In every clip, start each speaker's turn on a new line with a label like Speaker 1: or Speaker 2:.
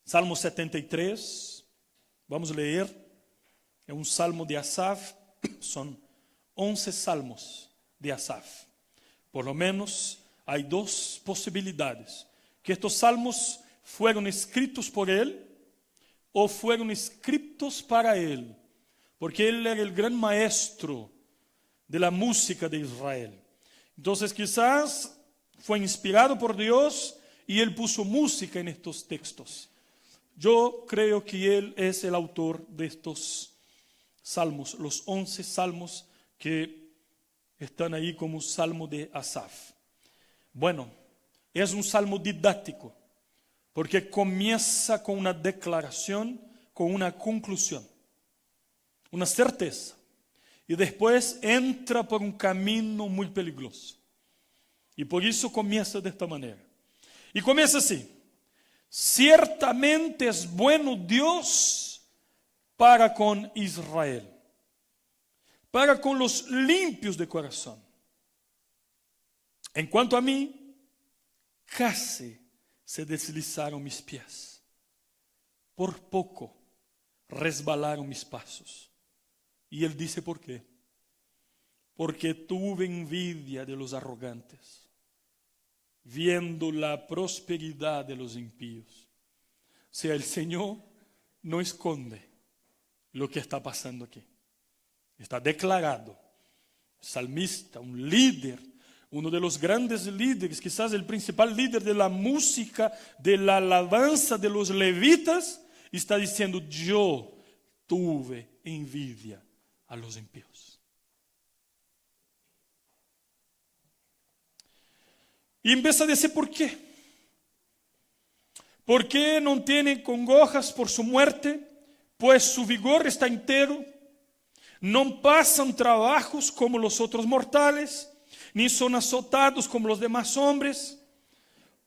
Speaker 1: Salmo 73, vamos a leer, es un salmo de Asaf, son 11 salmos de Asaf. Por lo menos hay dos posibilidades, que estos salmos fueron escritos por él o fueron escritos para él, porque él era el gran maestro de la música de Israel. Entonces quizás fue inspirado por Dios y él puso música en estos textos. Yo creo que él es el autor de estos salmos, los 11 salmos que están ahí como salmo de Asaf. Bueno, es un salmo didáctico, porque comienza con una declaración, con una conclusión, una certeza, y después entra por un camino muy peligroso. Y por eso comienza de esta manera. Y comienza así: ciertamente es bueno Dios para con Israel, para con los limpios de corazón. En cuanto a mí, casi se deslizaron mis pies, por poco resbalaron mis pasos. Y él dice ¿por qué? Porque tuve envidia de los arrogantes, viendo la prosperidad de los impíos. O sea, el Señor no esconde lo que está pasando aquí. Está declarado. Salmista, un líder, uno de los grandes líderes, quizás el principal líder de la música, de la alabanza de los levitas, está diciendo: yo tuve envidia a los impíos. Y empieza a decir ¿por qué? ¿Por qué no tienen congojas por su muerte? Pues su vigor está entero. No pasan trabajos como los otros mortales, ni son azotados como los demás hombres.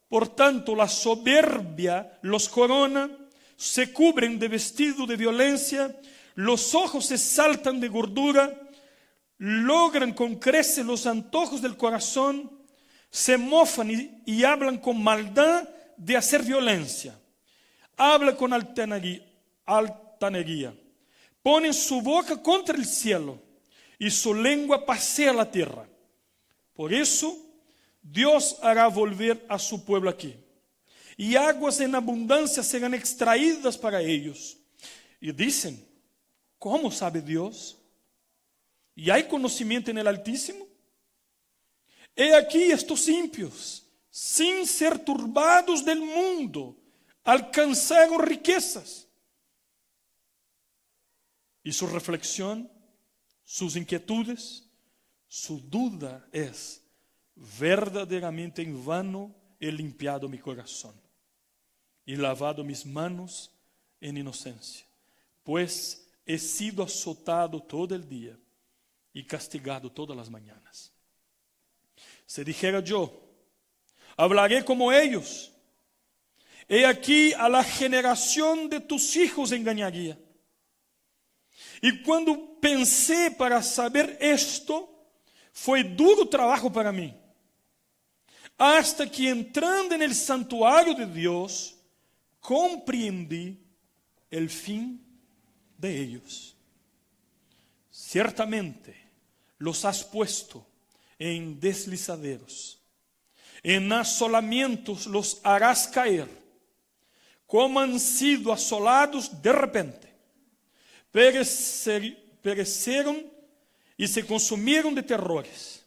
Speaker 1: Por tanto, la soberbia los corona, se cubren de vestido de violencia, los ojos se saltan de gordura, logran con creces los antojos del corazón, se mofan y hablan con maldad de hacer violencia. Habla con altanería, ponen su boca contra el cielo y su lengua pasea la tierra. Por eso Dios hará volver a su pueblo aquí, y aguas en abundancia serán extraídas para ellos. Y dicen: ¿cómo sabe Dios? ¿Y hay conocimiento en el Altísimo? He aquí estos impios, sin ser turbados del mundo, alcanzaron riquezas. Y su reflexión, sus inquietudes, su duda es: verdaderamente en vano he limpiado mi corazón y lavado mis manos en inocencia, pues he sido azotado todo el día y castigado todas las mañanas. Si dijera yo: hablaré como ellos, he aquí a la generación de tus hijos engañaría. Y cuando pensé para saber esto, fue duro trabajo para mí, hasta que entrando en el santuario de Dios, comprendí el fin de ellos. Ciertamente los has puesto en deslizaderos, en asolamientos los harás caer, como han sido asolados de repente. Perecieron y se consumieron de terrores,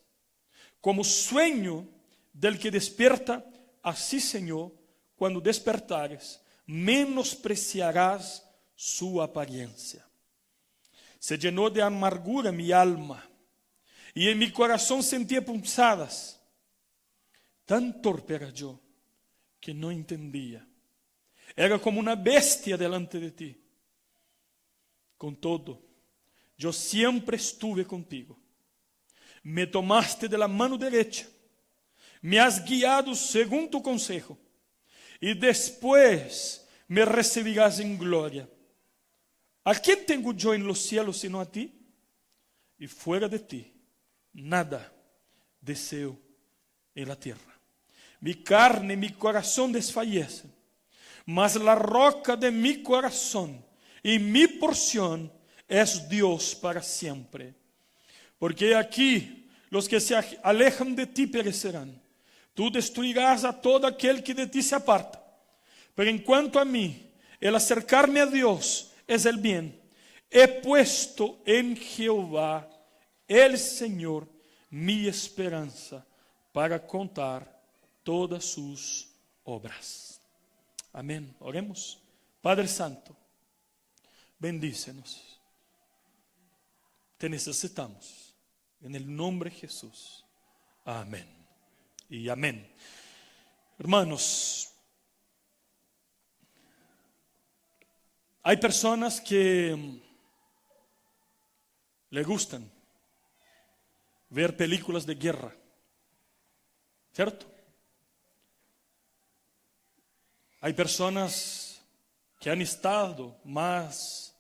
Speaker 1: como sueño del que despierta. Así, Señor, cuando despertares, menospreciarás su apariencia. Se llenó de amargura mi alma, y en mi corazón sentía punzadas. Tan torpe era yo que no entendía. Era como una bestia delante de ti. Con todo, yo siempre estuve contigo. Me tomaste de la mano derecha, me has guiado según tu consejo, y después me recibirás en gloria. ¿A quién tengo yo en los cielos sino a ti? Y fuera de ti, nada deseo en la tierra. Mi carne y mi corazón desfallecen, Mas la roca de mi corazón y mi porción es Dios para siempre. Porque aquí los que se alejan de ti perecerán. Tú destruirás a todo aquel que de ti se aparta. Pero en cuanto a mí, el acercarme a Dios es el bien. He puesto en Jehová, el Señor, mi esperanza para contar todas sus obras. Amén. Oremos. Padre Santo, bendícenos. Te necesitamos. En el nombre de Jesús. Amén. Y amén. Hermanos, hay personas que le gustan ver películas de guerra, ¿cierto? Hay personas que han estado más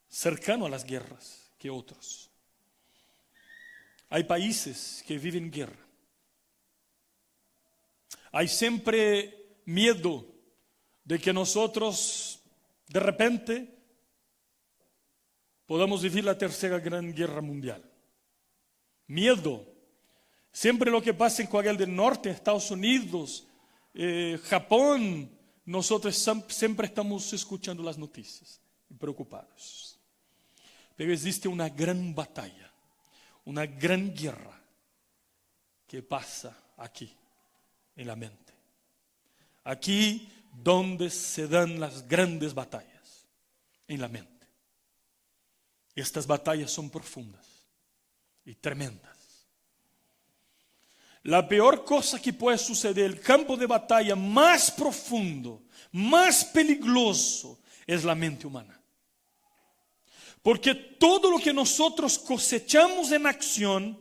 Speaker 1: cercanos a las guerras que otros. Hay países que viven guerra. Hay siempre miedo de que nosotros de repente podamos vivir la tercera gran guerra mundial. Miedo. Siempre lo que pasa en Corea del Norte, Estados Unidos, Japón, nosotros siempre estamos escuchando las noticias y preocupados. Pero existe una gran batalla, una gran guerra que pasa aquí, en la mente. Aquí donde se dan las grandes batallas, en la mente. Estas batallas son profundas y tremendas. La peor cosa que puede suceder, el campo de batalla más profundo, más peligroso, es la mente humana. Porque todo lo que nosotros cosechamos en acción,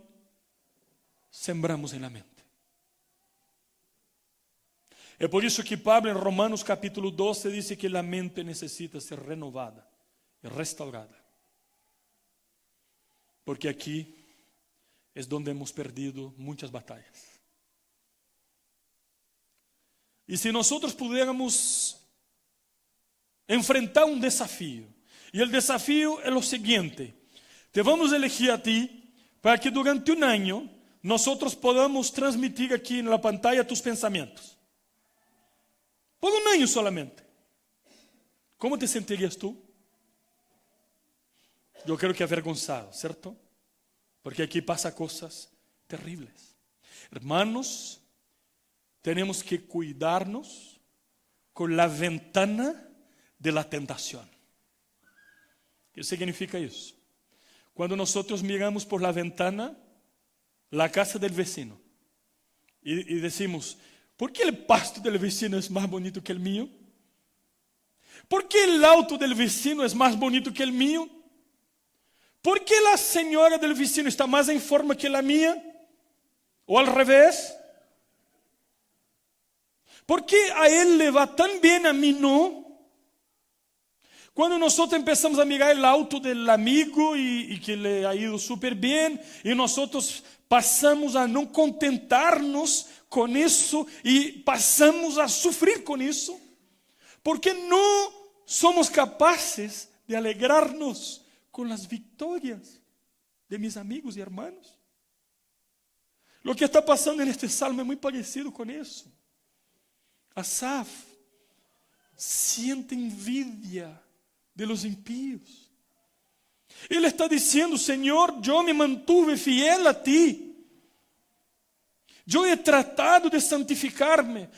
Speaker 1: sembramos en la mente. Es por eso que Pablo en Romanos capítulo 12 dice que la mente necesita ser renovada y restaurada. Porque aquí es donde hemos perdido muchas batallas. Y si nosotros pudiéramos enfrentar un desafío, y el desafío es lo siguiente: te vamos a elegir a ti para que durante un año nosotros podamos transmitir aquí en la pantalla tus pensamientos. Por un año solamente. ¿Cómo te sentirías tú? Yo creo que avergonzado, ¿cierto? Porque aquí pasa cosas terribles. Hermanos, tenemos que cuidarnos con la ventana de la tentación. ¿Qué significa eso? Cuando nosotros miramos por la ventana la casa del vecino y decimos: ¿por qué el pasto del vecino es más bonito que el mío? ¿Por qué el auto del vecino es más bonito que el mío? ¿Por qué la señora del vecino está más en forma que la mía? ¿O al revés? ¿Por qué a él le va tan bien, a mí no? Cuando nosotros empezamos a mirar el auto del amigo y que le ha ido súper bien, y nosotros pasamos a no contentarnos con eso y pasamos a sufrir con eso, porque no somos capaces de alegrarnos con las victorias de mis amigos y hermanos. Lo que está pasando en este salmo es muy parecido con eso. Asaf siente envidia de los impíos. Él está diciendo: Señor, yo me mantuve fiel a ti. Yo he tratado de santificarme.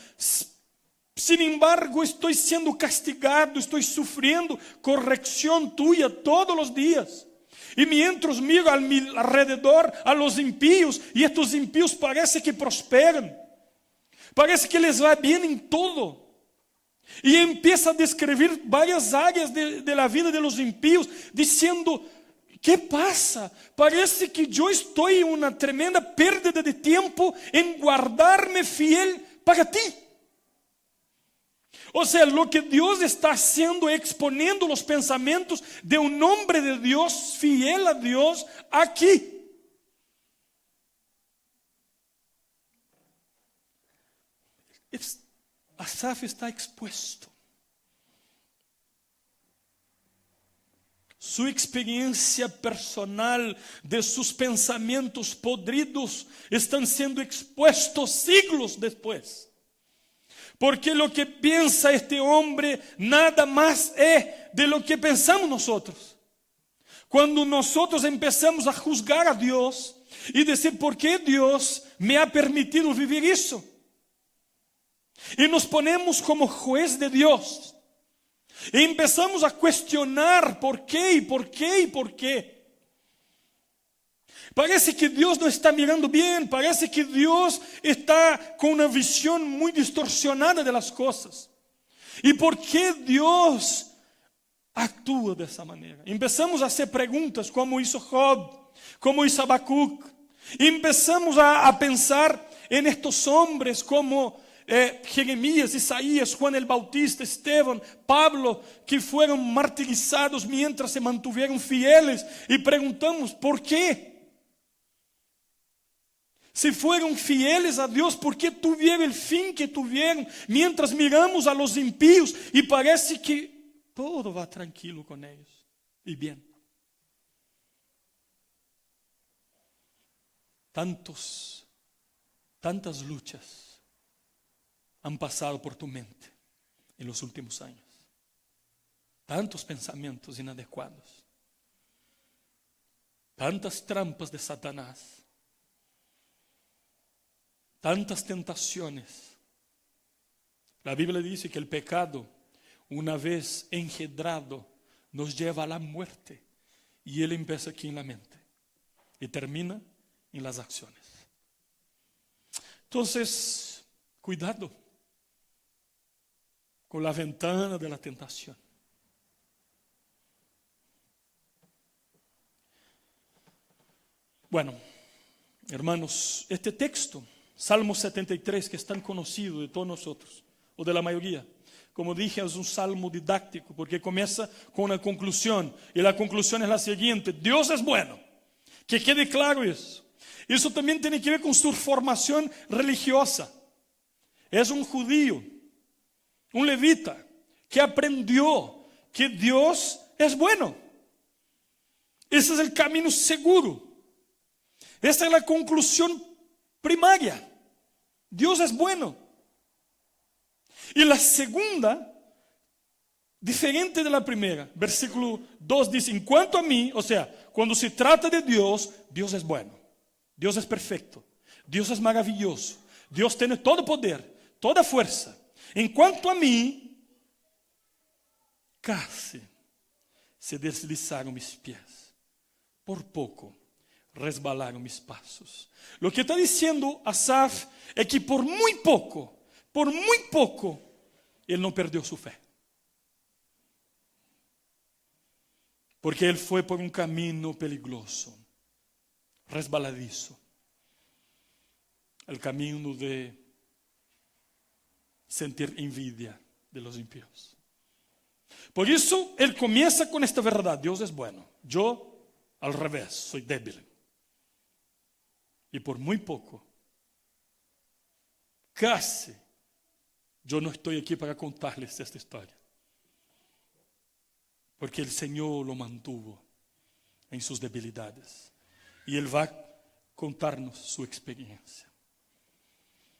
Speaker 1: Sin embargo, estoy siendo castigado, estoy sufriendo corrección tuya todos los días. Y mientras miro a mi alrededor a los impíos, y estos impíos parece que prosperan, parece que les va bien en todo. Y empieza a describir varias áreas de la vida de los impíos, diciendo: ¿qué pasa? Parece que yo estoy en una tremenda pérdida de tiempo en guardarme fiel para ti. O sea, lo que Dios está haciendo es exponiendo los pensamientos de un hombre de Dios, fiel a Dios, aquí. Asaf está expuesto. su experiencia personal de sus pensamientos podridos están siendo expuestos siglos después. Porque lo que piensa este hombre nada más es de lo que pensamos nosotros. Cuando nosotros empezamos a juzgar a Dios y decir, ¿por qué Dios me ha permitido vivir eso? Y nos ponemos como juez de Dios. Y empezamos a cuestionar por qué y por qué y por qué. Parece que Dios no está mirando bien, parece que Dios está con una visión muy distorsionada de las cosas. ¿Y por qué Dios actúa de esa manera? Empezamos a hacer preguntas como hizo Job, como hizo Habacuc. Y empezamos a pensar en estos hombres como Jeremías, Isaías, Juan el Bautista, Esteban, Pablo, que fueron martirizados mientras se mantuvieron fieles. Y preguntamos, ¿por qué? Si fueron fieles a Dios, ¿por qué tuvieron el fin que tuvieron? Mientras miramos a los impíos y parece que todo va tranquilo con ellos y bien. Tantas luchas han pasado por tu mente en los últimos años. Tantos pensamientos inadecuados. Tantas trampas de Satanás. Tantas tentaciones. La Biblia dice que el pecado, una vez engendrado, nos lleva a la muerte. Y él empieza aquí en la mente y termina en las acciones. Entonces, cuidado con la ventana de la tentación. Bueno, hermanos, este texto, Salmo 73, que es tan conocido de todos nosotros, o de la mayoría, como dije, es un salmo didáctico, porque comienza con una conclusión, y la conclusión es la siguiente: Dios es bueno. Que quede claro eso. Eso también tiene que ver con su formación religiosa. Es un judío, un levita, que aprendió que Dios es bueno. Ese es el camino seguro. Esta es la conclusión primaria. Dios es bueno. Y la segunda, diferente de la primera, versículo 2 dice, en cuanto a mí, o sea, cuando se trata de Dios, Dios es bueno. Dios es perfecto. Dios es maravilloso. Dios tiene todo poder, toda fuerza. En cuanto a mí, casi se deslizaron mis pies. Por poco resbalaron mis pasos. Lo que está diciendo Asaf es que por muy poco, él no perdió su fe. Porque él fue por un camino peligroso, resbaladizo. El camino de sentir envidia de los impíos. Por eso él comienza con esta verdad: Dios es bueno. Yo, al revés, soy débil. Y por muy poco, casi, yo no estoy aquí para contarles esta historia. Porque el Señor lo mantuvo en sus debilidades. Y Él va a contarnos su experiencia.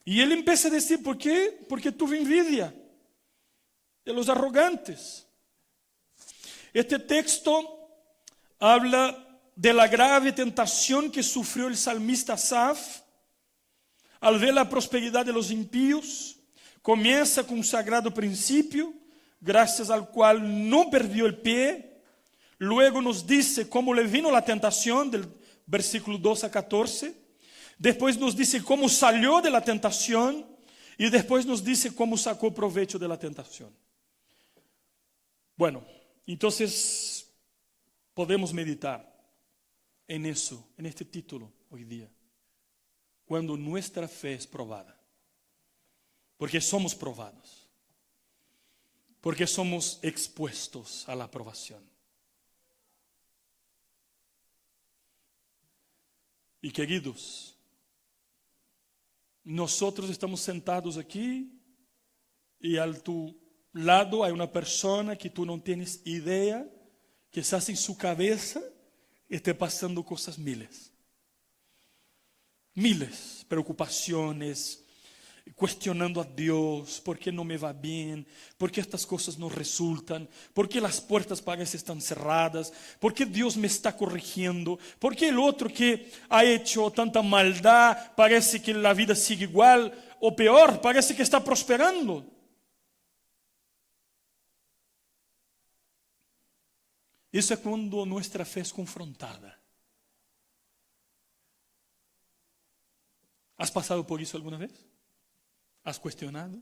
Speaker 1: Y Él empieza a decir, ¿por qué? Porque tuve envidia de los arrogantes. Este texto habla de la grave tentación que sufrió el salmista Asaf al ver la prosperidad de los impíos. Comienza con un sagrado principio, gracias al cual no perdió el pie. Luego nos dice cómo le vino la tentación, del versículo 2 a 14. Después nos dice cómo salió de la tentación. Y después nos dice cómo sacó provecho de la tentación. Bueno, entonces podemos meditar en eso, en este título hoy día. Cuando nuestra fe es probada. Porque somos probados. Porque somos expuestos a la aprobación. Y queridos, nosotros estamos sentados aquí y a tu lado hay una persona que tú no tienes idea quizás en su cabeza esté pasando cosas miles. Miles, preocupaciones, cuestionando a Dios, ¿por qué no me va bien? ¿Por qué estas cosas no resultan? ¿Por qué las puertas parecen están cerradas? ¿Por qué Dios me está corrigiendo? ¿Por qué el otro que ha hecho tanta maldad parece que la vida sigue igual o peor? Parece que está prosperando. Eso es cuando nuestra fe es confrontada. ¿Has pasado por eso alguna vez? ¿Has cuestionado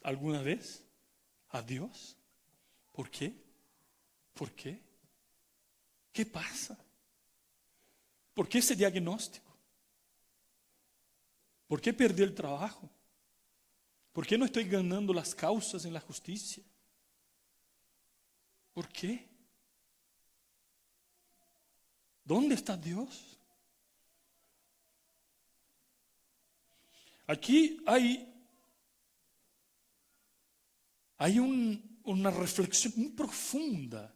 Speaker 1: alguna vez a Dios? ¿Por qué? ¿Por qué? ¿Qué pasa? ¿Por qué ese diagnóstico? ¿Por qué perdí el trabajo? ¿Por qué no estoy ganando las causas en la justicia? ¿Por qué? ¿Dónde está Dios? Aquí hay una reflexión muy profunda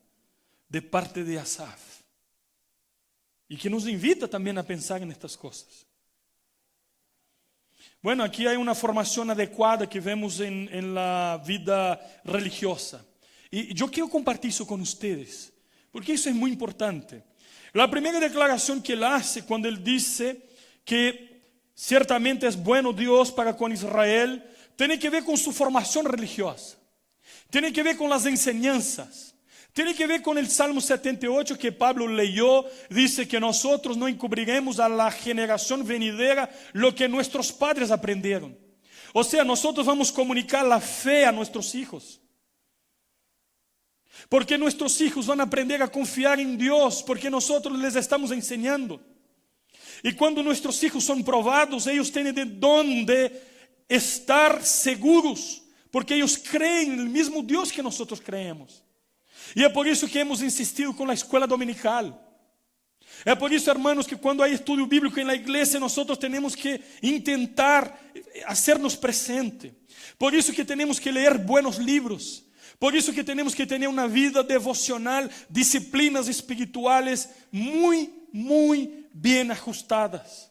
Speaker 1: de parte de Asaf y que nos invita también a pensar en estas cosas. Bueno, aquí hay una formación adecuada que vemos en la vida religiosa. Y yo quiero compartir eso con ustedes, porque eso es muy importante. La primera declaración que él hace cuando él dice que ciertamente es bueno Dios para con Israel, tiene que ver con su formación religiosa, tiene que ver con las enseñanzas, tiene que ver con el Salmo 78 que Pablo leyó. Dice que nosotros no encubriremos a la generación venidera lo que nuestros padres aprendieron. O sea, nosotros vamos a comunicar la fe a nuestros hijos, porque nuestros hijos van a aprender a confiar en Dios, porque nosotros les estamos enseñando. Y cuando nuestros hijos son probados, ellos tienen de dónde estar seguros, porque ellos creen en el mismo Dios que nosotros creemos. Y es por eso que hemos insistido con la escuela dominical. Es por eso, hermanos, que cuando hay estudio bíblico en la iglesia, nosotros tenemos que intentar hacernos presente. Por eso que tenemos que leer buenos libros. Por eso que tenemos que tener una vida devocional, disciplinas espirituales muy bien ajustadas.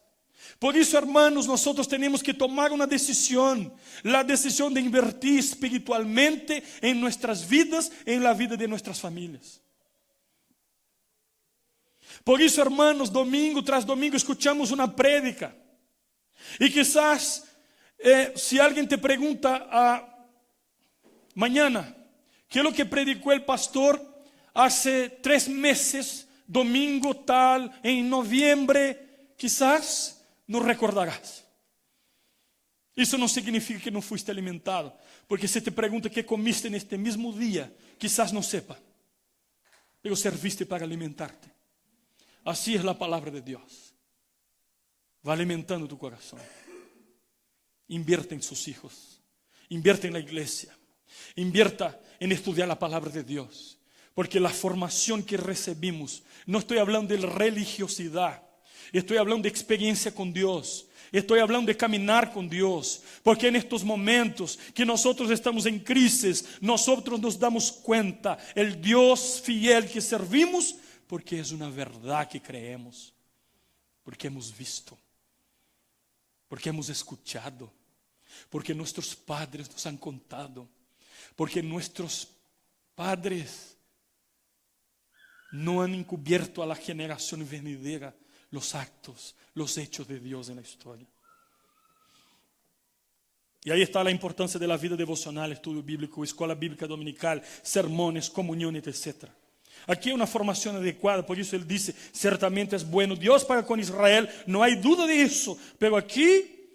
Speaker 1: Por eso, hermanos, nosotros tenemos que tomar una decisión, la decisión de invertir espiritualmente en nuestras vidas, en la vida de nuestras familias. Por eso, hermanos, domingo tras domingo escuchamos una prédica. Y quizás, si alguien te pregunta mañana, ¿qué es lo que predicó el pastor hace 3 meses? Domingo tal, en noviembre, quizás no recordarás. Eso no significa que no fuiste alimentado, porque si te pregunta qué comiste en este mismo día, quizás no sepa, pero serviste para alimentarte. Así es la palabra de Dios. Va alimentando tu corazón. Invierte en sus hijos, invierte en la iglesia, invierta en estudiar la palabra de Dios. Porque la formación que recibimos, no estoy hablando de religiosidad, estoy hablando de experiencia con Dios, estoy hablando de caminar con Dios. Porque en estos momentos que nosotros estamos en crisis, nosotros nos damos cuenta el Dios fiel que servimos, porque es una verdad que creemos, porque hemos visto, porque hemos escuchado, porque nuestros padres nos han contado, porque nuestros padres no han encubierto a la generación venidera los actos, los hechos de Dios en la historia. Y ahí está la importancia de la vida devocional, estudio bíblico, escuela bíblica dominical, sermones, comuniones, etc. Aquí hay una formación adecuada, por eso él dice, ciertamente es bueno Dios para con Israel, no hay duda de eso, pero aquí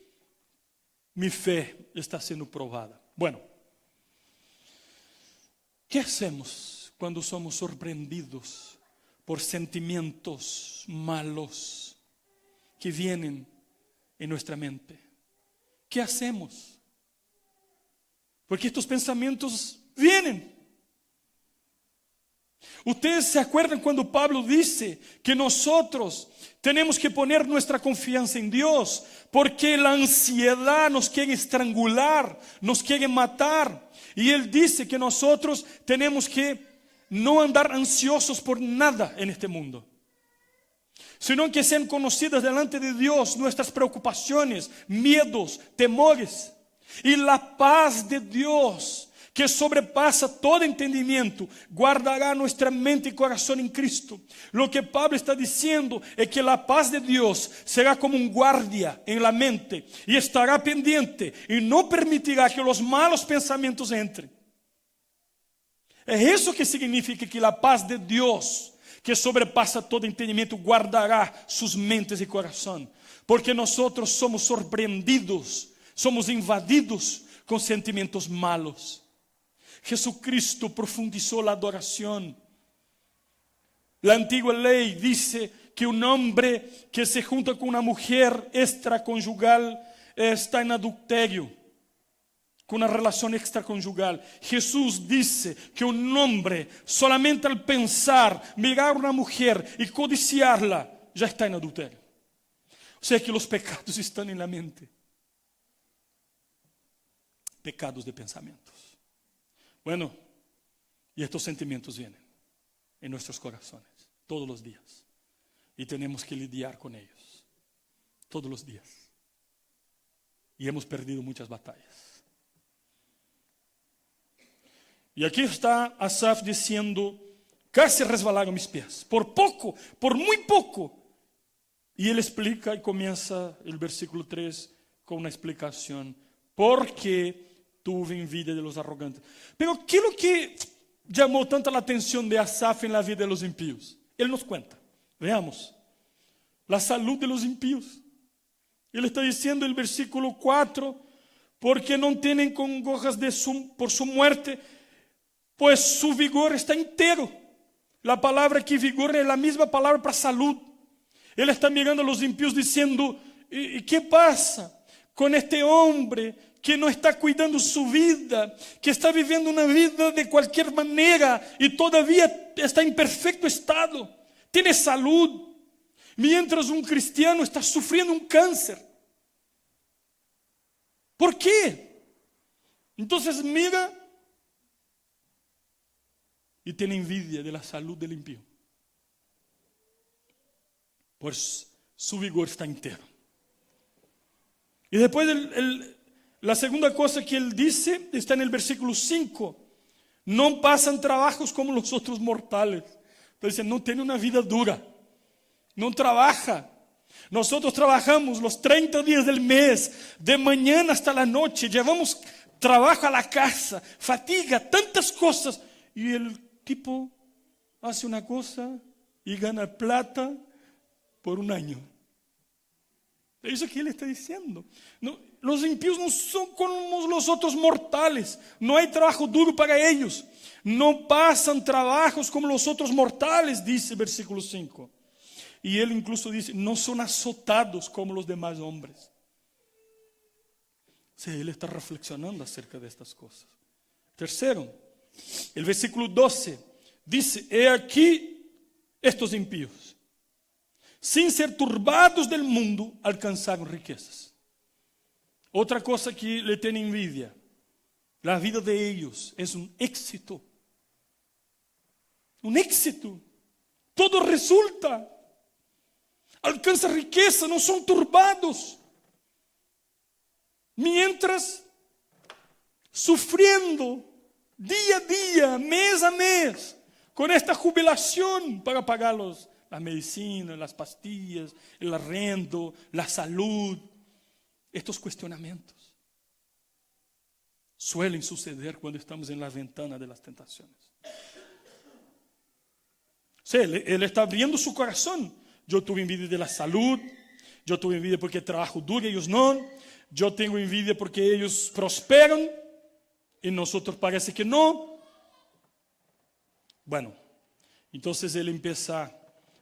Speaker 1: mi fe está siendo probada. Bueno, ¿qué hacemos cuando somos sorprendidos por sentimientos malos que vienen en nuestra mente? ¿Qué hacemos? Porque estos pensamientos vienen. Ustedes se acuerdan cuando Pablo dice que nosotros tenemos que poner nuestra confianza en Dios, porque la ansiedad nos quiere estrangular, nos quiere matar. Y él dice que nosotros tenemos que no andar ansiosos por nada en este mundo, sino que sean conocidas delante de Dios nuestras preocupaciones, miedos, temores. Y la paz de Dios, que sobrepasa todo entendimiento, guardará nuestra mente y corazón en Cristo. Lo que Pablo está diciendo es que la paz de Dios será como un guardia en la mente y estará pendiente y no permitirá que los malos pensamientos entren. Es eso que significa que la paz de Dios, que sobrepasa todo entendimiento, guardará sus mentes y corazón. Porque nosotros somos sorprendidos, somos invadidos con sentimientos malos. Jesucristo profundizó la adoración. La antigua ley dice que un hombre que se junta con una mujer extraconyugal está en adulterio, con una relación extraconyugal. Jesús dice que un hombre solamente al pensar, mirar a una mujer y codiciarla, ya está en adulterio. O sea que los pecados están en la mente. Pecados de pensamientos. Bueno, y estos sentimientos vienen en nuestros corazones todos los días. Y tenemos que lidiar con ellos todos los días. Y hemos perdido muchas batallas. Y aquí está Asaf diciendo, casi resbalaron mis pies, por poco, por muy poco. Y él explica y comienza el versículo 3 con una explicación. Porque tuve envidia de los arrogantes. Pero ¿qué es lo que llamó tanta la atención de Asaf en la vida de los impíos? Él nos cuenta. Veamos. La salud de los impíos. Él está diciendo en el versículo 4, porque no tienen congojas por su muerte, pues su vigor está entero. La palabra que vigor es la misma palabra para salud. Él está mirando a los impíos diciendo, ¿y qué pasa con este hombre que no está cuidando su vida, que está viviendo una vida de cualquier manera y todavía está en perfecto estado, tiene salud, mientras un cristiano está sufriendo un cáncer? ¿Por qué? Entonces mira y tiene envidia de la salud del impío, pues su vigor está entero. Y después la segunda cosa que él dice está en el versículo 5. No pasan trabajos como los otros mortales. Entonces no tiene una vida dura. No trabaja. Nosotros trabajamos los 30 días del mes, de mañana hasta la noche. Llevamos trabajo a la casa, fatiga, tantas cosas. Y el tipo hace una cosa y gana plata por un año. Es eso que él está diciendo. No, los impíos no son como los otros mortales. No hay trabajo duro para ellos. No pasan trabajos como los otros mortales, dice versículo 5. Y él incluso dice, no son azotados como los demás hombres. O sea, él está reflexionando acerca de estas cosas. Tercero, el versículo 12 dice, he aquí estos impíos, sin ser turbados del mundo, alcanzaron riquezas. Otra cosa que le tiene envidia, la vida de ellos es un éxito. Un éxito. Todo resulta. Alcanza riqueza, no son turbados. Mientras, sufriendo día a día, mes a mes, con esta jubilación para pagar las medicinas, las pastillas, el arrendo, la salud. Estos cuestionamientos suelen suceder cuando estamos en la ventana de las tentaciones. Sí, él está abriendo su corazón. Yo tuve envidia de la salud, yo tuve envidia porque trabajo duro y ellos no. Yo tengo envidia porque ellos prosperan y nosotros parece que no. Bueno, entonces él empieza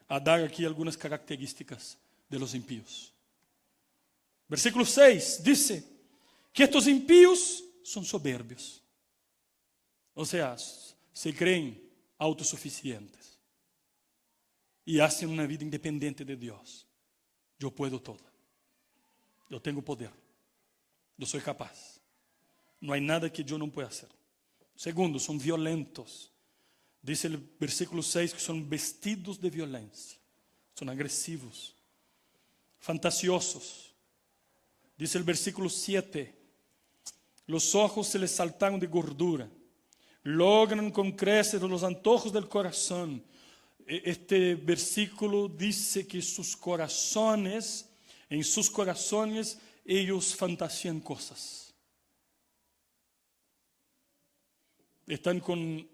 Speaker 1: a dar aquí algunas características de los impíos. Versículo 6 dice que estos impíos son soberbios. O sea, se creen autosuficientes y hacen una vida independiente de Dios. Yo puedo todo. Yo tengo poder. Yo soy capaz. No hay nada que yo no pueda hacer. Segundo, son violentos. Dice el versículo 6 que son vestidos de violencia, son agresivos, fantasiosos. Dice el versículo 7, los ojos se les saltaron de gordura, logran con creces los antojos del corazón. Este versículo dice que en sus corazones ellos fantasían cosas. Están con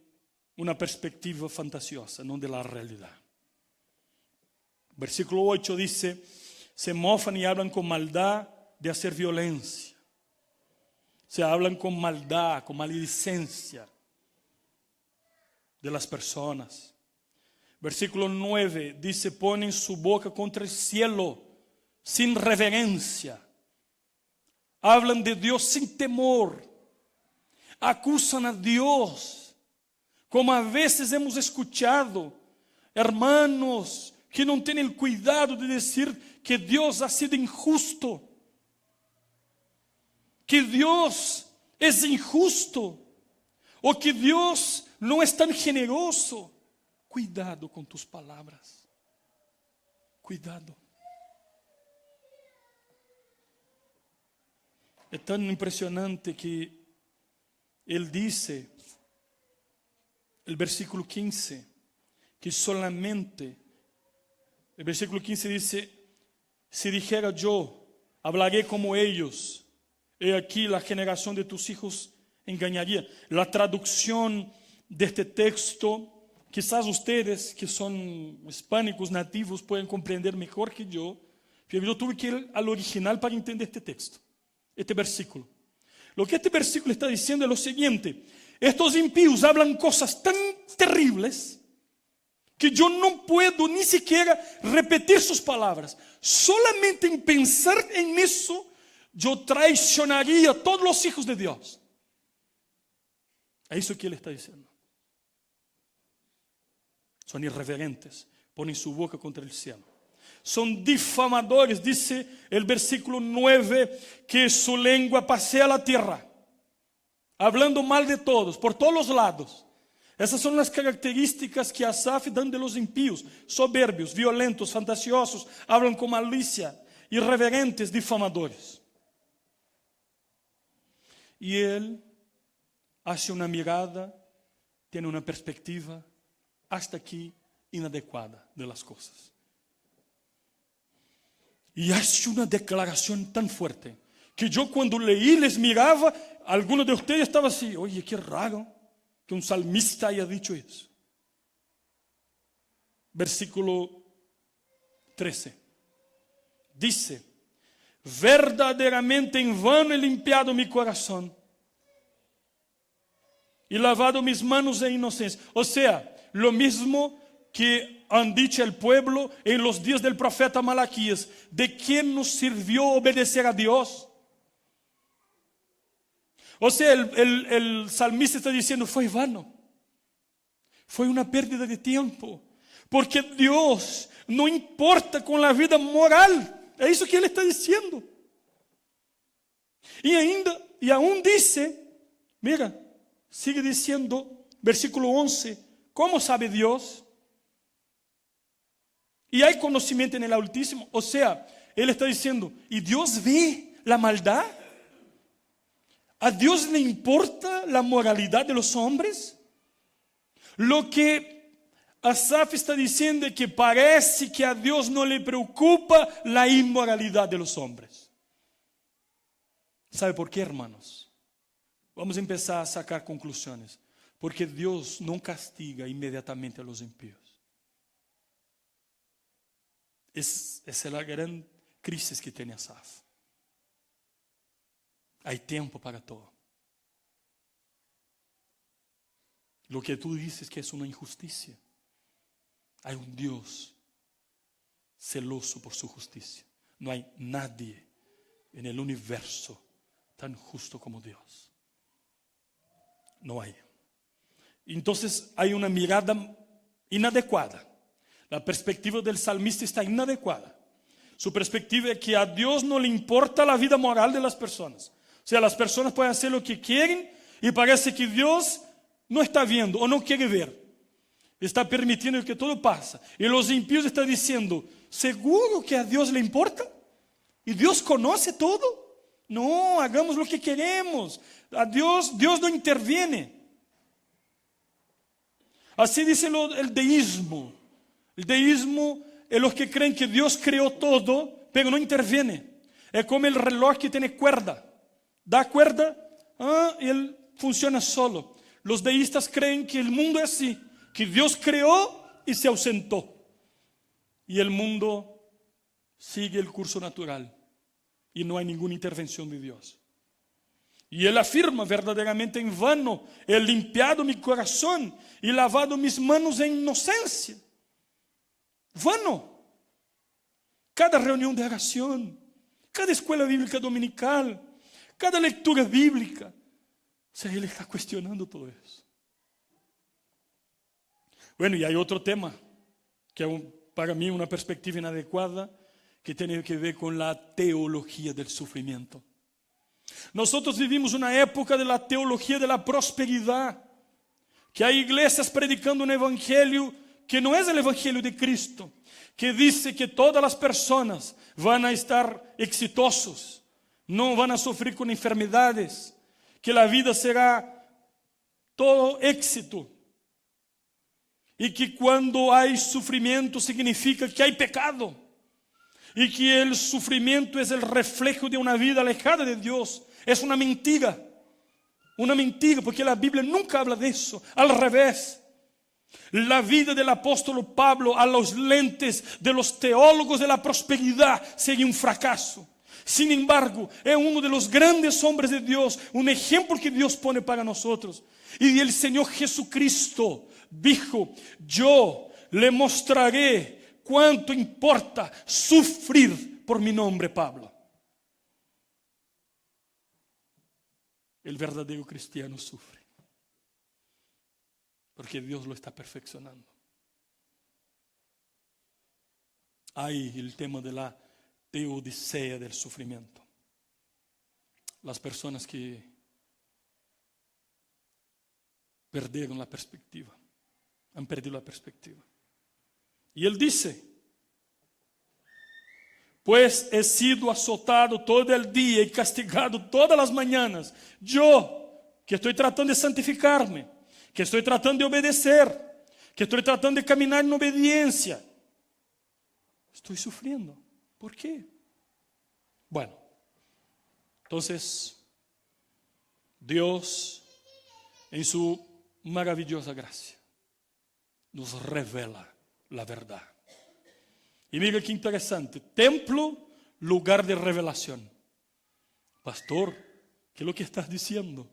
Speaker 1: una perspectiva fantasiosa, no de la realidad. Versículo 8 dice, se mofan y hablan con maldad de hacer violencia. Se hablan con maldad, con maledicencia de las personas. Versículo 9 dice, ponen su boca contra el cielo sin reverencia. Hablan de Dios sin temor. Acusan a Dios. Como a veces hemos escuchado hermanos que no tienen el cuidado de decir que Dios ha sido injusto, que Dios es injusto, o que Dios no es tan generoso. Cuidado con tus palabras. Cuidado. Es tan impresionante que Él dice, el versículo 15, que solamente, el versículo 15 dice, si dijera yo, hablaré como ellos, he aquí la generación de tus hijos engañaría. La traducción de este texto, quizás ustedes que son hispánicos nativos pueden comprender mejor que yo, pero yo tuve que ir al original para entender este texto, este versículo. Lo que este versículo está diciendo es lo siguiente: estos impíos hablan cosas tan terribles que yo no puedo ni siquiera repetir sus palabras. Solamente en pensar en eso, yo traicionaría a todos los hijos de Dios. Es eso que Él está diciendo. Son irreverentes, ponen su boca contra el cielo. Son difamadores, dice el versículo 9, que su lengua pasea la tierra, hablando mal de todos, por todos los lados. Esas son las características que Asaf dan de los impíos: soberbios, violentos, fantasiosos, hablan con malicia, irreverentes, difamadores. Y él hace una mirada, tiene una perspectiva hasta aquí inadecuada de las cosas. Y hace una declaración tan fuerte que yo cuando leí, les miraba, algunos de ustedes estaban así: oye, qué raro que un salmista haya dicho eso. Versículo 13. Dice: verdaderamente en vano he limpiado mi corazón y lavado mis manos en inocencia. O sea, lo mismo que han dicho el pueblo en los días del profeta Malaquías: ¿de quién nos sirvió obedecer a Dios? O sea, el salmista está diciendo: fue vano, fue una pérdida de tiempo, porque Dios no importa con la vida moral. Es eso que Él está diciendo. Y aún dice, mira, sigue diciendo, versículo 11, ¿cómo sabe Dios? Y hay conocimiento en el Altísimo. O sea, Él está diciendo, ¿y Dios ve la maldad? ¿A Dios le importa la moralidad de los hombres? Lo que Asaf está diciendo es que parece que a Dios no le preocupa la inmoralidad de los hombres. ¿Sabe por qué, hermanos? Vamos a empezar a sacar conclusiones. Porque Dios no castiga inmediatamente a los impíos. Esa es la gran crisis que tiene Asaf. Hay tiempo para todo. Lo que tú dices que es una injusticia, hay un Dios celoso por su justicia. No hay nadie en el universo tan justo como Dios. No hay. Entonces hay una mirada inadecuada. La perspectiva del salmista está inadecuada. Su perspectiva es que a Dios no le importa la vida moral de las personas. O sea, las personas pueden hacer lo que quieren y parece que Dios no está viendo o no quiere ver. está permitiendo que todo pasa. Y los impíos están diciendo, ¿seguro que a Dios le importa? ¿Y Dios conoce todo? No, hagamos lo que queremos. A Dios no interviene. Así dice el deísmo. El deísmo es los que creen que Dios creó todo, pero no interviene. Es como el reloj que tiene cuerda. Da cuerda y él funciona solo. Los deístas creen que el mundo es así, que Dios creó y se ausentó. Y el mundo sigue el curso natural y no hay ninguna intervención de Dios. Y él afirma verdaderamente en vano, he limpiado mi corazón y lavado mis manos en inocencia. Vano. Cada reunión de oración, cada escuela bíblica dominical, cada lectura bíblica, o sea, él está cuestionando todo eso. Bueno, y hay otro tema, que es para mí una perspectiva inadecuada, que tiene que ver con la teología del sufrimiento. Nosotros vivimos una época de la teología de la prosperidad, que hay iglesias predicando un evangelio que no es el evangelio de Cristo, que dice que todas las personas van a estar exitosos, no van a sufrir con enfermedades, que la vida será todo éxito, y que cuando hay sufrimiento significa que hay pecado, y que el sufrimiento es el reflejo de una vida alejada de Dios. Es una mentira, porque la Biblia nunca habla de eso. Al revés, la vida del apóstol Pablo a los lentes de los teólogos de la prosperidad sería un fracaso. Sin embargo, es uno de los grandes hombres de Dios, un ejemplo que Dios pone para nosotros. Y el Señor Jesucristo dijo, yo le mostraré cuánto importa sufrir por mi nombre, Pablo. El verdadero cristiano sufre, porque Dios lo está perfeccionando. Hay el tema de la teodicea del sufrimiento. Las personas que perdieron la perspectiva, han perdido la perspectiva. Y él dice, pues he sido azotado todo el día y castigado todas las mañanas. Yo, que estoy tratando de santificarme, que estoy tratando de obedecer, que estoy tratando de caminar en obediencia, estoy sufriendo. ¿Por qué? Bueno, entonces, Dios, en su maravillosa gracia, nos revela la verdad. Y mira qué interesante, templo, lugar de revelación. Pastor, ¿qué es lo que estás diciendo?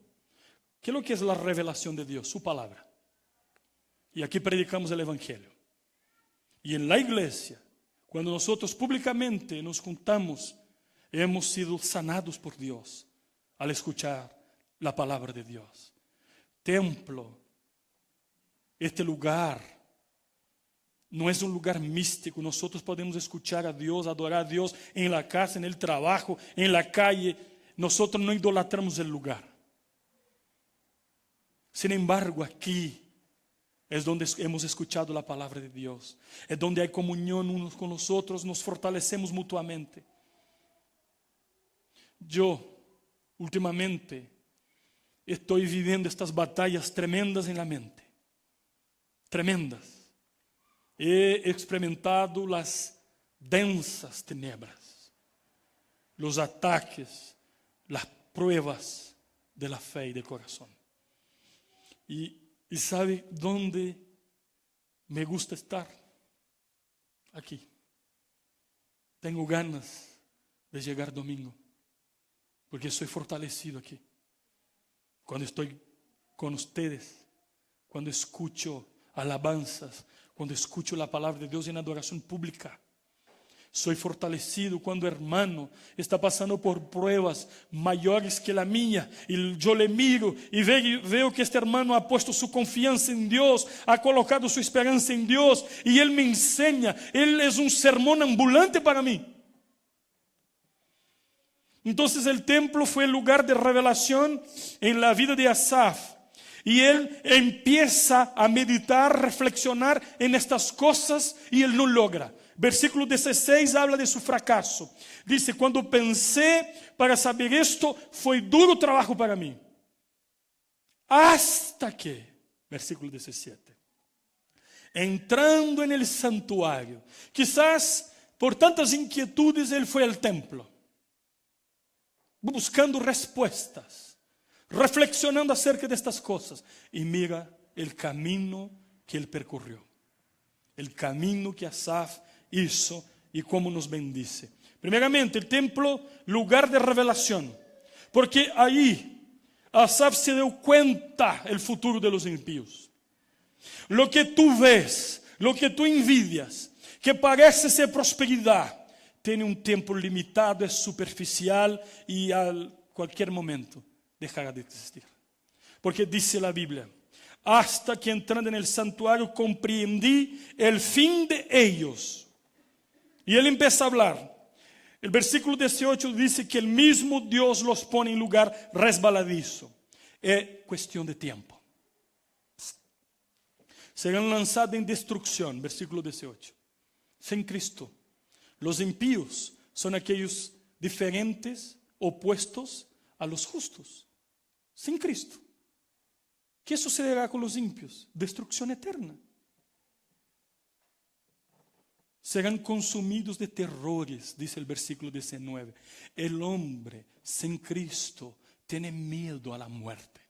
Speaker 1: ¿Qué es lo que es la revelación de Dios? Su palabra. Y aquí predicamos el evangelio. Y en la iglesia, cuando nosotros públicamente nos juntamos, hemos sido sanados por Dios al escuchar la palabra de Dios. Templo, este lugar, no es un lugar místico. Nosotros podemos escuchar a Dios, adorar a Dios en la casa, en el trabajo, en la calle. Nosotros no idolatramos el lugar. Sin embargo, aquí es donde hemos escuchado la palabra de Dios. Es donde hay comunión unos con los otros, nos fortalecemos mutuamente. Yo, últimamente, estoy viviendo estas batallas tremendas en la mente. Tremendas. He experimentado las densas tinieblas, los ataques, las pruebas de la fe y del corazón. Y ¿sabe dónde me gusta estar? Aquí. Tengo ganas de llegar domingo, porque soy fortalecido aquí. Cuando estoy con ustedes, cuando escucho alabanzas, cuando escucho la palabra de Dios en adoración pública. Soy fortalecido cuando hermano está pasando por pruebas mayores que la mía y yo le miro y veo que este hermano ha puesto su confianza en Dios, ha colocado su esperanza en Dios y él me enseña. Él es un sermón ambulante para mí. Entonces el templo fue el lugar de revelación en la vida de Asaf. Y él empieza a meditar, reflexionar en estas cosas y él no logra. Versículo 16 habla de su fracaso. Dice, cuando pensé para saber esto, fue duro trabajo para mí. Hasta que, versículo 17, entrando en el santuario, quizás por tantas inquietudes él fue al templo, buscando respuestas, reflexionando acerca de estas cosas. Y mira el camino que él percorrió, el camino que Asaf hizo y cómo nos bendice. Primeramente, el templo, lugar de revelación, porque ahí Asaf se dio cuenta el futuro de los impíos. Lo que tú ves, lo que tú envidias, que parece ser prosperidad, tiene un tiempo limitado, es superficial y a cualquier momento dejará de existir. Porque dice la Biblia, hasta que entrando en el santuario comprendí el fin de ellos. Y él empieza a hablar. El versículo 18 dice que el mismo Dios los pone en lugar resbaladizo. Es cuestión de tiempo. Serán lanzados en destrucción, versículo 18. Sin Cristo. Los impíos son aquellos diferentes, opuestos a los justos. Sin Cristo. ¿Qué sucederá con los impios? Destrucción eterna. Serán consumidos de terrores, dice el versículo 19. El hombre sin Cristo tiene miedo a la muerte.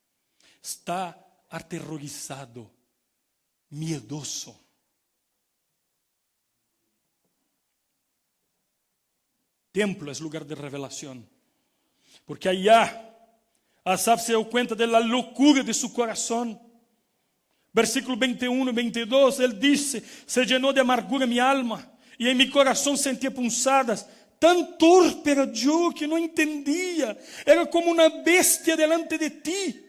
Speaker 1: Está aterrorizado, miedoso. Templo es lugar de revelación. Porque allá Asaf se dio cuenta de la locura de su corazón. Versículo 21 y 22, él dice, se llenó de amargura mi alma y en mi corazón sentía punzadas. Tan torpe era yo que no entendía. Era como una bestia delante de ti.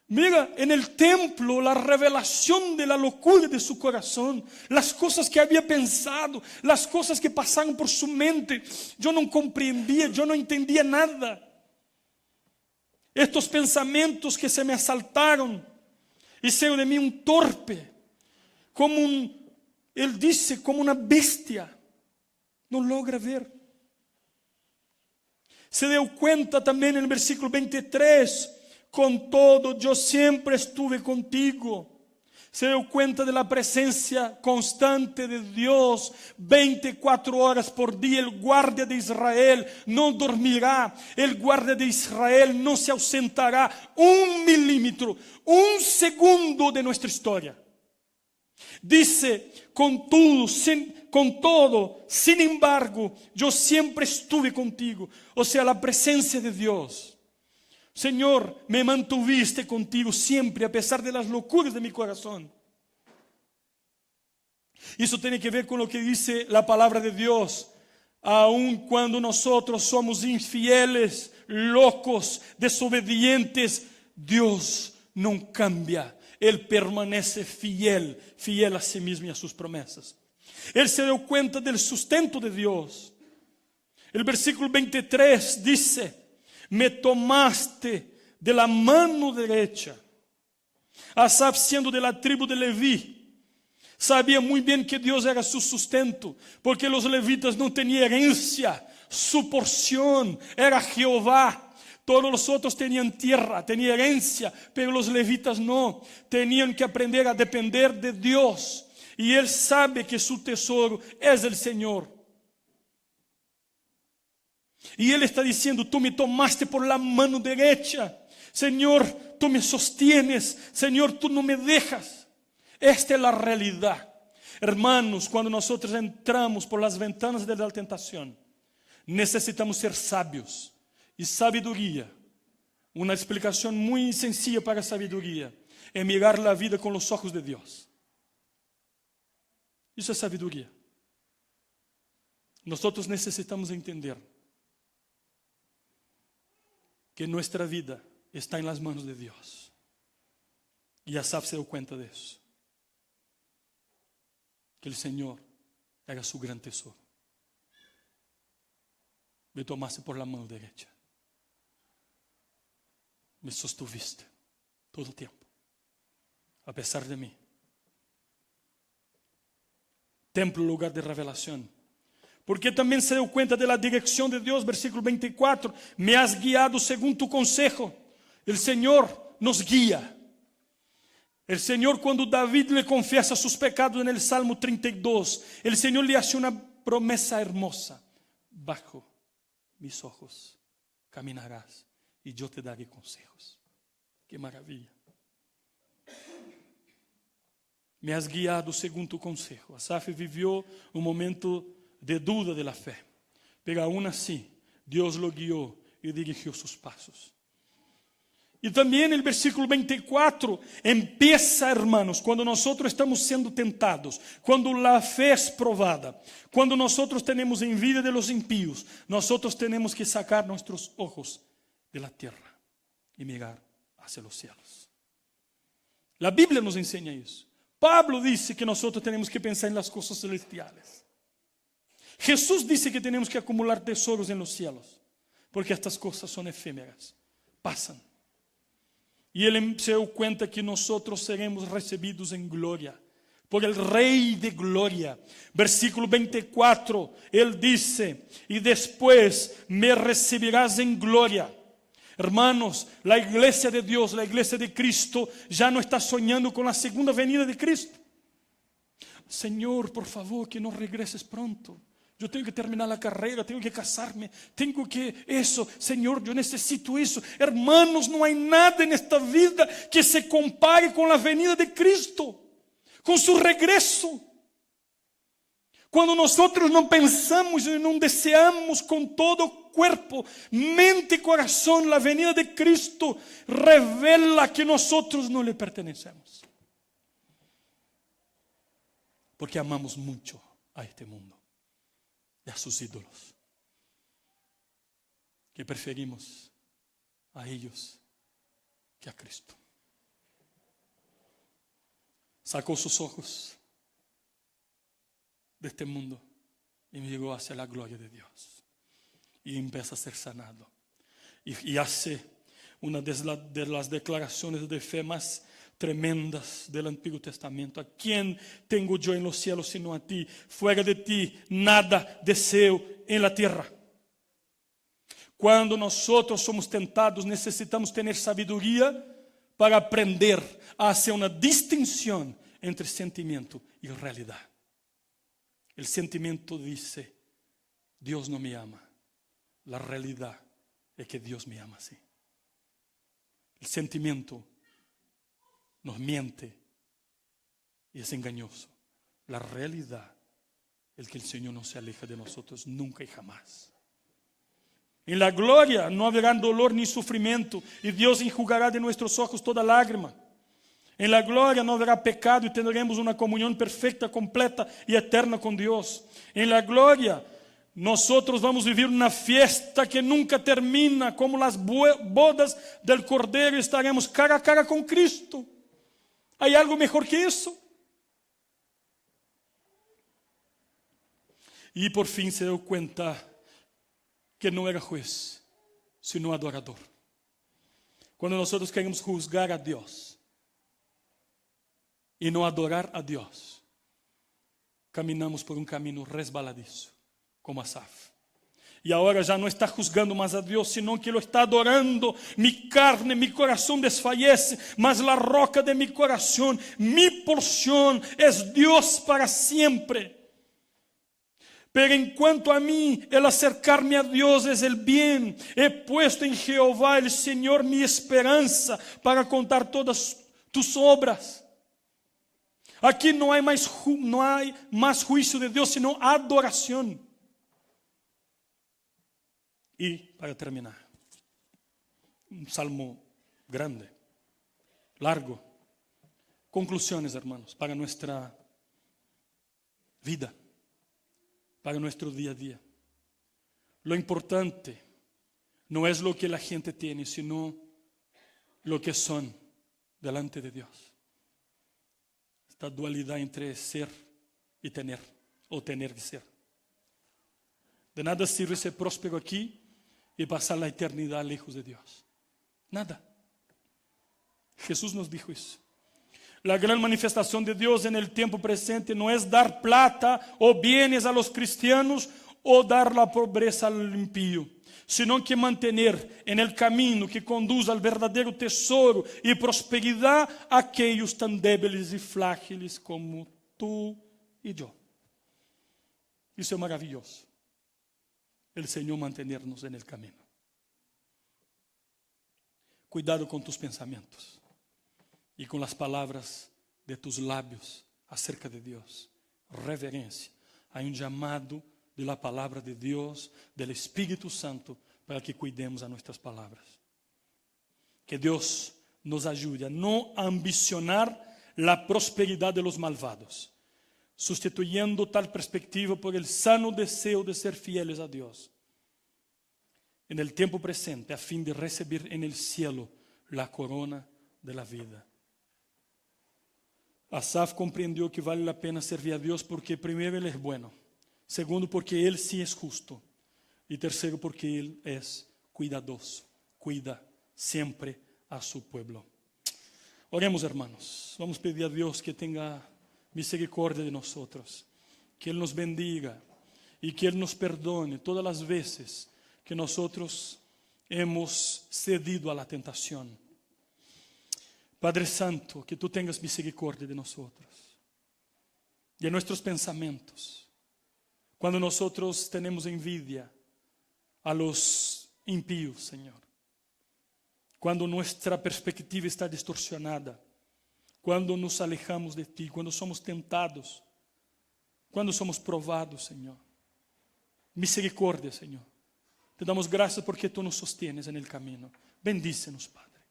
Speaker 1: Mira, en el templo, la revelación de la locura de su corazón, las cosas que había pensado, las cosas que pasaron por su mente. Yo no comprendía, yo no entendía nada. Estos pensamientos que se me asaltaron, hicieron de mí un torpe, él dice, como una bestia. No logra ver. Se dio cuenta también en el versículo 23, con todo yo siempre estuve contigo. Se dio cuenta de la presencia constante de Dios, 24 horas por día. El guardia de Israel no dormirá, el guardia de Israel no se ausentará un milímetro, un segundo de nuestra historia. Dice, con todo, sin embargo, yo siempre estuve contigo. O sea, la presencia de Dios. Señor, me mantuviste contigo siempre a pesar de las locuras de mi corazón. Eso tiene que ver con lo que dice la palabra de Dios. Aun cuando nosotros somos infieles, locos, desobedientes, Dios no cambia. Él permanece fiel, fiel a sí mismo y a sus promesas. Él se dio cuenta del sustento de Dios. El versículo 23 dice, me tomaste de la mano derecha. Asaf, siendo de la tribu de Leví, sabía muy bien que Dios era su sustento, porque los levitas no tenían herencia, su porción era Jehová. Todos los otros tenían tierra, tenían herencia, pero los levitas no. Tenían que aprender a depender de Dios. Y él sabe que su tesoro es el Señor. Y él está diciendo, tú me tomaste por la mano derecha. Señor, tú me sostienes. Señor, tú no me dejas. Esta es la realidad. Hermanos, cuando nosotros entramos por las ventanas de la tentación, necesitamos ser sabios. Y sabiduría, una explicación muy sencilla para sabiduría, es mirar la vida con los ojos de Dios. Eso es sabiduría. Nosotros necesitamos entender que nuestra vida está en las manos de Dios. Y Asaf se dio cuenta de eso. Que el Señor era su gran tesoro. Me tomaste por la mano derecha. Me sostuviste todo el tiempo. a pesar de mí. Templo, lugar de revelación. Porque también se dio cuenta de la dirección de Dios, versículo 24. Me has guiado según tu consejo. El Señor nos guía. El Señor, cuando David le confiesa sus pecados en el Salmo 32, el Señor le hace una promesa hermosa. Bajo mis ojos caminarás y yo te daré consejos. Qué maravilla. Me has guiado según tu consejo. Asaf vivió un momento de duda de la fe, pero aún así Dios lo guió y dirigió sus pasos. Y también el versículo 24 empieza, hermanos, cuando nosotros estamos siendo tentados, cuando la fe es probada, cuando nosotros tenemos envidia de los impíos, nosotros tenemos que sacar nuestros ojos de la tierra y mirar hacia los cielos. La Biblia nos enseña eso. Pablo dice que nosotros tenemos que pensar en las cosas celestiales. Jesús dice que tenemos que acumular tesoros en los cielos, porque estas cosas son efímeras, pasan. Y Él se dio cuenta que nosotros seremos recibidos en gloria por el Rey de gloria. Versículo 24, Él dice, y después me recibirás en gloria. Hermanos, la iglesia de Dios, la iglesia de Cristo, ya no está soñando con la segunda venida de Cristo. Señor, por favor, que no regreses pronto. Yo tengo que terminar la carrera, tengo que casarme, tengo que eso. Señor, yo necesito eso. Hermanos, no hay nada en esta vida que se compare con la venida de Cristo, con su regreso. Cuando nosotros no pensamos y no deseamos con todo cuerpo, mente y corazón la venida de Cristo, revela que nosotros no le pertenecemos. Porque amamos mucho a este mundo y a sus ídolos, que preferimos a ellos que a Cristo. Sacó sus ojos de este mundo y miró hacia la gloria de Dios y empieza a ser sanado y hace una de las declaraciones de fe más tremendas del Antiguo Testamento. ¿A quién tengo yo en los cielos sino a ti? Fuera de ti nada deseo en la tierra. Cuando nosotros somos tentados, necesitamos tener sabiduría para aprender a hacer una distinción entre sentimiento y realidad. El sentimiento dice, Dios no me ama. La realidad es que Dios me ama así. El sentimiento nos miente y es engañoso. La realidad es que el Señor no se aleja de nosotros nunca y jamás. En la gloria no habrá dolor ni sufrimiento y Dios enjugará de nuestros ojos toda lágrima. En la gloria no habrá pecado y tendremos una comunión perfecta, completa y eterna con Dios. En la gloria nosotros vamos a vivir una fiesta que nunca termina, como las bodas del Cordero, y estaremos cara a cara con Cristo. ¿Hay algo mejor que eso? Y por fin se dio cuenta que no era juez, sino adorador. Cuando nosotros queremos juzgar a Dios y no adorar a Dios, caminamos por un camino resbaladizo, como Asaf. Y ahora ya no está juzgando más a Dios, sino que lo está adorando. Mi carne, mi corazón desfallece, mas la roca de mi corazón, mi porción es Dios para siempre. Pero en cuanto a mí, el acercarme a Dios es el bien. He puesto en Jehová el Señor mi esperanza para contar todas tus obras. Aquí no hay más juicio de Dios, sino adoración. Y para terminar, un salmo grande, largo. Conclusiones, hermanos, para nuestra vida, para nuestro día a día. Lo importante no es lo que la gente tiene, sino lo que son delante de Dios. Esta dualidad entre ser y tener, o tener que ser. De nada sirve ser próspero aquí y pasar la eternidad lejos de Dios. Nada. Jesús nos dijo eso. La gran manifestación de Dios en el tiempo presente no es dar plata o bienes a los cristianos o dar la pobreza al impío, sino que mantener en el camino que conduce al verdadero tesoro y prosperidad a aquellos tan débiles y frágiles como tú y yo. Eso es maravilloso, el Señor mantenernos en el camino. Cuidado con tus pensamientos y con las palabras de tus labios acerca de Dios. Reverencia. Hay un llamado de la palabra de Dios, del Espíritu Santo, para que cuidemos a nuestras palabras. Que Dios nos ayude a no ambicionar la prosperidad de los malvados, sustituyendo tal perspectiva por el sano deseo de ser fieles a Dios en el tiempo presente, a fin de recibir en el cielo la corona de la vida. Asaf comprendió que vale la pena servir a Dios porque primero Él es bueno, segundo porque Él sí es justo y tercero porque Él es cuidadoso, cuida siempre a su pueblo. Oremos, hermanos, vamos a pedir a Dios que tenga misericordia de nosotros, que Él nos bendiga y que Él nos perdone todas las veces que nosotros hemos cedido a la tentación. Padre Santo, que tú tengas misericordia de nosotros, de nuestros pensamientos. Cuando nosotros tenemos envidia a los impíos, Señor. Cuando nuestra perspectiva está distorsionada. Cuando nos alejamos de ti, cuando somos tentados. Cuando somos provados, Señor. Misericordia, Señor. Te damos gracias porque tú nos sostienes en el camino. Bendícenos, Padre,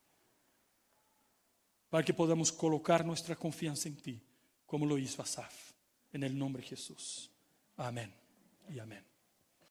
Speaker 1: para que podamos colocar nuestra confianza en ti, como lo hizo Asaf, en el nombre de Jesús. Amén y amén.